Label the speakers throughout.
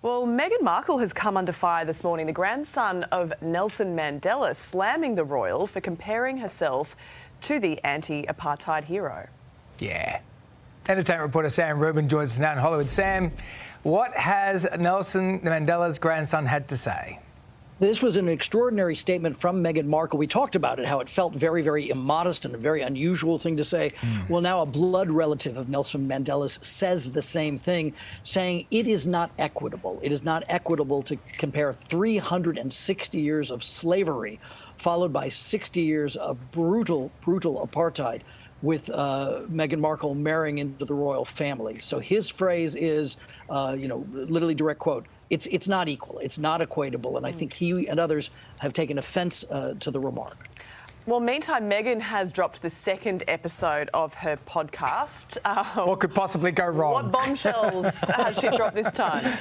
Speaker 1: Well, Meghan Markle has come under fire this morning, the grandson of Nelson Mandela, slamming the royal for comparing herself to the anti-apartheid hero.
Speaker 2: Yeah. Entertainment reporter Sam Robben joins us now in Hollywood. Sam, what has Nelson Mandela's grandson had to say?
Speaker 3: This was an extraordinary statement from Meghan Markle. We talked about it, how it felt very, very immodest and a very unusual thing to say. Well, now a blood relative of Nelson Mandela's says the same thing, saying it is not equitable. It is not equitable to compare 360 years of slavery, followed by 60 years of brutal apartheid, with Meghan Markle marrying into the royal family. So his phrase is, literally direct quote, it's not equal, it's not equatable, and I think he and others have taken offense to the remark.
Speaker 1: Well, meantime, Meghan has dropped the second episode of her podcast.
Speaker 2: What could possibly go wrong?
Speaker 1: What bombshells has she dropped this time?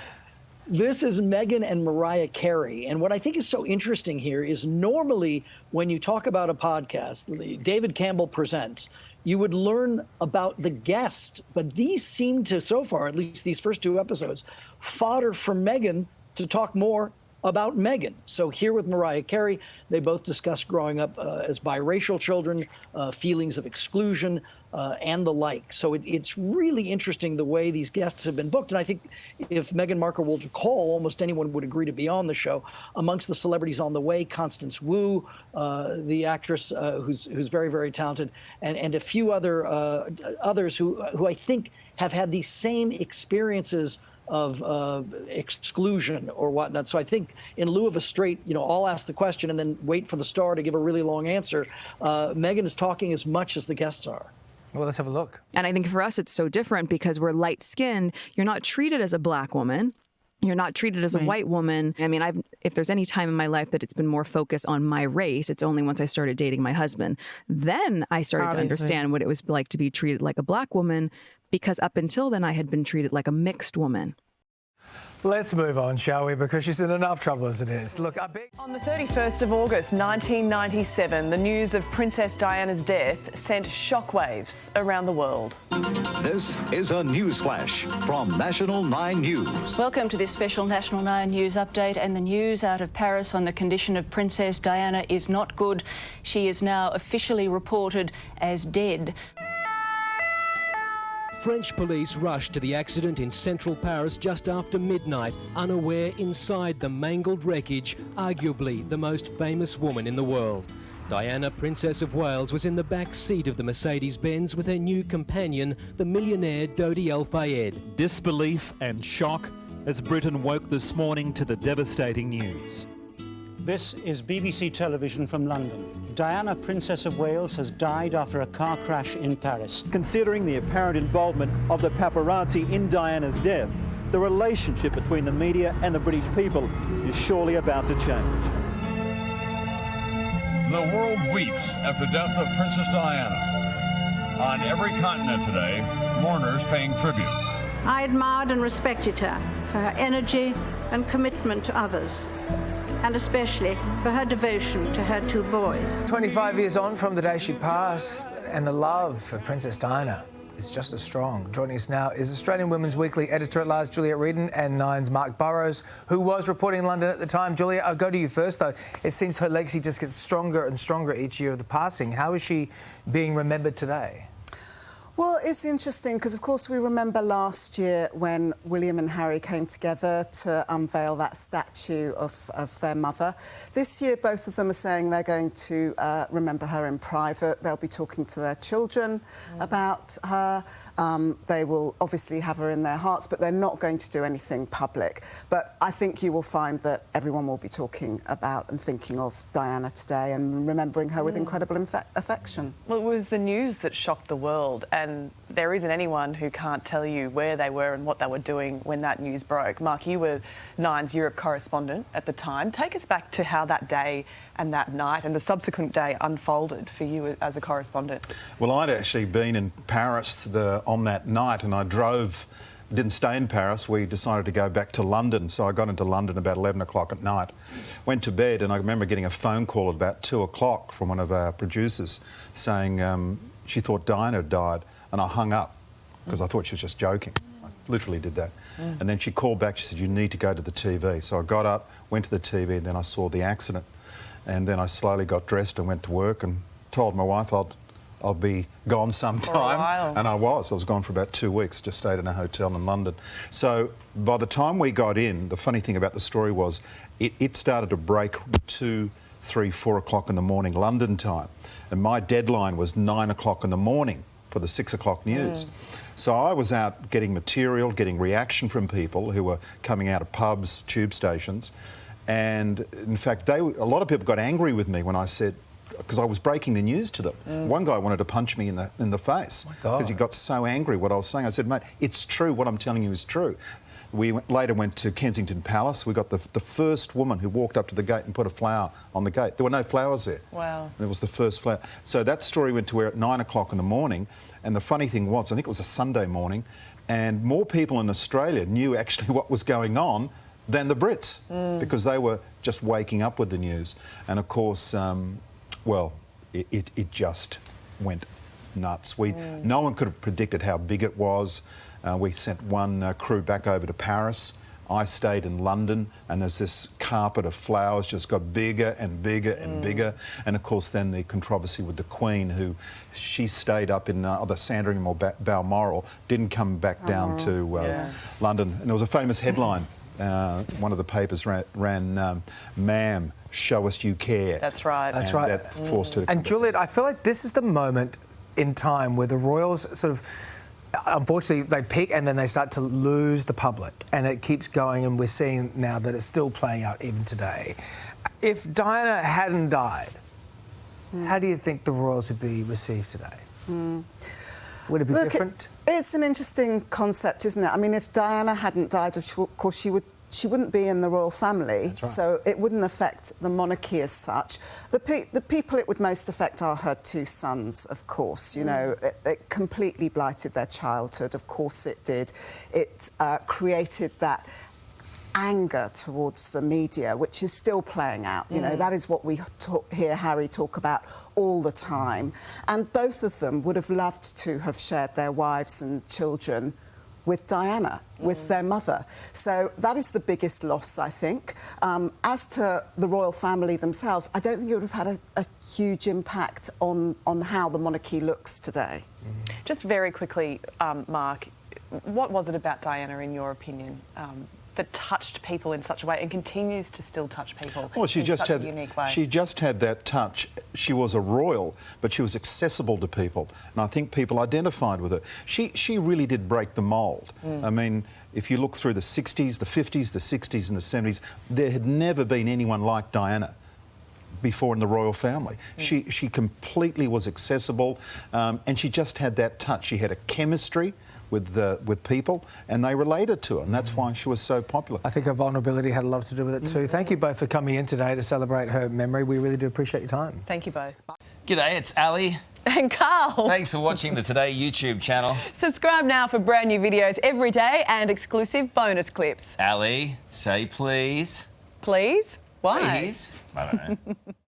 Speaker 3: This is Meghan and Mariah Carey. And what I think is so interesting here is normally when you talk about a podcast, David Campbell Presents, you would learn about the guest. But these seem to, so far, at least these first two episodes, fodder for Meghan to talk more about Meghan. So here with Mariah Carey, they both discuss growing up as biracial children, feelings of exclusion, and the like. So it's really interesting the way these guests have been booked. And I think if Meghan Markle will call, almost anyone would agree to be on the show. Amongst the celebrities on the way, Constance Wu, the actress who's very, very talented, and a few others who I think have had these same experiences of exclusion or whatnot. So I think in lieu of a straight, I'll ask the question and then wait for the star to give a really long answer, Meghan is talking as much as the guests are.
Speaker 2: Well, let's have a look.
Speaker 4: And I think for us, it's so different because we're light-skinned. You're not treated as a black woman. You're not treated as a white woman. I mean, if there's any time in my life that it's been more focused on my race, it's only once I started dating my husband. Then I started to understand what it was like to be treated like a black woman, because up until then I had been treated like a mixed woman.
Speaker 2: Let's move on, shall we? Because she's in enough trouble as it is. Look,
Speaker 1: On the 31st of August 1997, the news of Princess Diana's death sent shockwaves around the world.
Speaker 5: This is a news flash from National 9 News.
Speaker 6: Welcome to this special National 9 News update, and the news out of Paris on the condition of Princess Diana is not good. She is now officially reported as dead.
Speaker 7: French police rushed to the accident in central Paris just after midnight, unaware inside the mangled wreckage, arguably the most famous woman in the world. Diana, Princess of Wales, was in the back seat of the Mercedes-Benz with her new companion, the millionaire Dodi El Fayed.
Speaker 8: Disbelief and shock as Britain woke this morning to the devastating news.
Speaker 9: This is BBC Television from London. Diana, Princess of Wales, has died after a car crash in Paris.
Speaker 8: Considering the apparent involvement of the paparazzi in Diana's death, the relationship between the media and the British people is surely about to change.
Speaker 10: The world weeps at the death of Princess Diana. On every continent today, mourners paying tribute.
Speaker 11: I admired and respected her for her energy and commitment to others, and especially for her devotion to her two boys.
Speaker 2: 25 years on from the day she passed, and the love for Princess Diana is just as strong. Joining us now is Australian Women's Weekly editor-at-large Juliet Reardon and Nine's Mark Burrows, who was reporting in London at the time. Juliet, I'll go to you first, though. It seems her legacy just gets stronger and stronger each year of the passing. How is she being remembered today?
Speaker 12: Well, it's interesting because, of course, we remember last year when William and Harry came together to unveil that statue of their mother. This year, both of them are saying they're going to remember her in private. They'll be talking to their children about her. They will obviously have her in their hearts, but they're not going to do anything public. But I think you will find that everyone will be talking about and thinking of Diana today and remembering her with incredible affection.
Speaker 1: Well, it was the news that shocked the world, and there isn't anyone who can't tell you where they were and what they were doing when that news broke. Mark, you were Nine's Europe correspondent at the time. Take us back to how that day and that night and the subsequent day unfolded for you as a correspondent.
Speaker 13: Well, I'd actually been in Paris on that night, and I didn't stay in Paris. We decided to go back to London, so I got into London about 11 o'clock at night, went to bed, and I remember getting a phone call at about 2 o'clock from one of our producers saying she thought Diana had died, and I hung up because I thought she was just joking. I literally did that. And then she called back, she said, you need to go to the TV. So I got up, went to the TV, and then I saw the accident. And then I slowly got dressed and went to work and told my wife I'll be gone sometime. And I was gone for about 2 weeks, just stayed in a hotel in London. So by the time we got in, the funny thing about the story was it started to break 2, 3, 4 o'clock in the morning London time. And my deadline was 9 o'clock in the morning for the 6 o'clock news. So I was out getting material, getting reaction from people who were coming out of pubs, tube stations. And in fact, a lot of people got angry with me when I said, because I was breaking the news to them. One guy wanted to punch me in the face because he got so angry what I was saying. I said, mate, it's true. What I'm telling you is true. We later went to Kensington Palace. We got the first woman who walked up to the gate and put a flower on the gate. There were no flowers there.
Speaker 1: Wow.
Speaker 13: It was the first flower. So that story went to air at 9 o'clock in the morning. And the funny thing was, I think it was a Sunday morning, and more people in Australia knew actually what was going on than the Brits because they were just waking up with the news. And of course, well, it just went nuts. No one could have predicted how big it was. We sent one crew back over to Paris. I stayed in London, and there's this carpet of flowers just got bigger and bigger and bigger. And of course, then the controversy with the Queen, she stayed up in either Sandringham or Balmoral, didn't come back down to London. And there was a famous headline. One of the papers ran, "Ma'am, show us you care."
Speaker 1: That's right.
Speaker 2: That's right.
Speaker 13: That forced her to
Speaker 2: And Juliet, I feel like this is the moment in time where the royals sort of, unfortunately, they peak and then they start to lose the public, and it keeps going, and we're seeing now that it's still playing out even today. If Diana hadn't died, how do you think the royals would be received today? Would it be different?
Speaker 12: It's an interesting concept, isn't it? I mean, if Diana hadn't died, of course, she wouldn't be in the royal family,
Speaker 2: That's right.
Speaker 12: so it wouldn't affect the monarchy as such. The people it would most affect are her 2 sons, of course. You know, it completely blighted their childhood. Of course it did. It created that anger towards the media, which is still playing out. You know, that is what we hear Harry talk about all the time. And both of them would have loved to have shared their wives and children with Diana, with their mother. So that is the biggest loss, I think. As to the royal family themselves, I don't think it would have had a huge impact on how the monarchy looks today.
Speaker 1: Just very quickly, Mark, what was it about Diana, in your opinion, that touched people in such a way and continues to still touch people in such a unique way?
Speaker 13: She just had that touch. She was a royal, but she was accessible to people, and I think people identified with her. She really did break the mould. I mean, if you look through the 60s, the 50s, the 60s and the 70s, there had never been anyone like Diana before in the royal family. She completely was accessible, and she just had that touch. She had a chemistry with people, and they related to her, and that's why she was so popular.
Speaker 2: I think her vulnerability had a lot to do with it too. Thank you both for coming in today to celebrate her memory. We really do appreciate your time.
Speaker 1: Thank you both.
Speaker 14: G'day, it's Ali.
Speaker 15: And Karl.
Speaker 14: Thanks for watching the Today YouTube channel.
Speaker 15: Subscribe now for brand new videos every day and exclusive bonus clips.
Speaker 14: Ali, say please.
Speaker 15: Please? Why?
Speaker 14: Please? I don't know.